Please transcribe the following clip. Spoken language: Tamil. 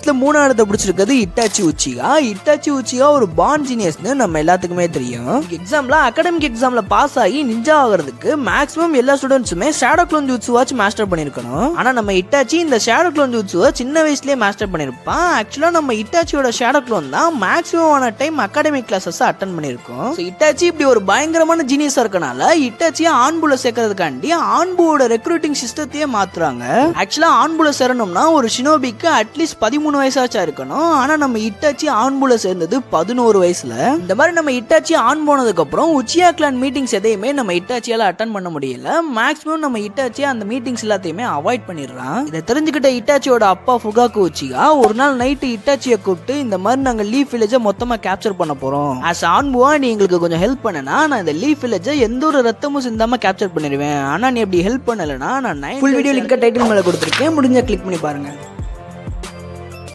இடத்துல 3ஆவது இடத்தை பிடிச்சிருக்கிறது இட்டாச்சி உச்சிகா. இட்டாச்சி உச்சிகா ஒரு பான் ஜீனியஸ்னு நம்ம எல்லாத்துக்குமே தெரியும். எக்ஸாம்ல அகாடமிக் எக்ஸாம்ல பாஸ் ஆகி நிஞ்சா ஆகிறதுக்கு மேக்ஸிமம் எல்லா ஸ்டூடெண்ட்ஸுமே shadow clone jutsu watch master பண்ணிருக்கணும். ஆனா நம்ம இட்டாச்சி இந்த ஷேடோ க்ளோன் ஜூட்ஸுவை சின்ன வயசுலயே மாஸ்டர் பண்ணிருப்பான். ஆக்சுவலா நம்ம இட்டாச்சியோட ஷேடோ க்ளோன் தான் மேக்ஸிமம் ஆன டைம் அகாடமிக் கிளாஸஸ் அட்டென்ட் பண்ணிருக்கோம். இட்டாச்சி இப்படி ஒரு பயங்கரமான ஜீனியஸா இருக்கனால இட்டாச்சியை ஆன்புல சேர்க்கறதுக்காண்டி ஆன்புவோட ரெக்ரூட்டிங் சிஸ்டத்தையே மாத்துறாங்க. ஆக்சுவலா ஆன்புல சேரணும்னா ஒரு ஷினோபிக்கு அட்லீஸ்ட் 13 வயசாச்சா இருக்கணும். ஆனா நம்ம இட்டாச்சி ஆன்புல சேர்ந்தது 11 வயசுல. இந்த மாதிரி நம்ம இட்டாச்சி ஆன் போனதுக்கு அப்புறம் உச்சியா கிளான் மீட்டிங்ஸ் எதையுமே நம்ம இட்டாச்சியால அட்டென்ட் பண்ண முடியல. மேக்ஸிமம் நம்ம இட்டாச்சி அந்த மீட்டிங்ஸ் எல்லாத்தையுமே அவாய்ட் பண்ணிடுறான். இதை தெரிஞ்சுக்கிட்ட இட்டாச்சியோட அப்பா ஃபுகாக்கு உச்சிகா ஒரு நாள் நைட்டு இட்டாச்சியை கூப்பிட்டு இந்த மாதிரி நாங்க லீஃப் வில்லேஜை மொத்தமா கேப்சர் பண்ண போறோம். ஆஸ் ஆன்புவா நீ எங்களுக்கு கொஞ்சம் ஹெல்ப் பண்ணனா நான் இந்த லீஃப் வில்லேஜை எந்த ஒரு ரத்தமும் சிந்தாம கேப்சர் பண்ணிடுவேன். ஆனா நீ எப்படி ஹெல்ப் பண்ணலனா நான் ஃபுல் வீடியோ லிங்க் டைட்டில் மேல கொடுத்துருக்கேன், முடிஞ்சா கிளிக் பண்ணி பாருங்க.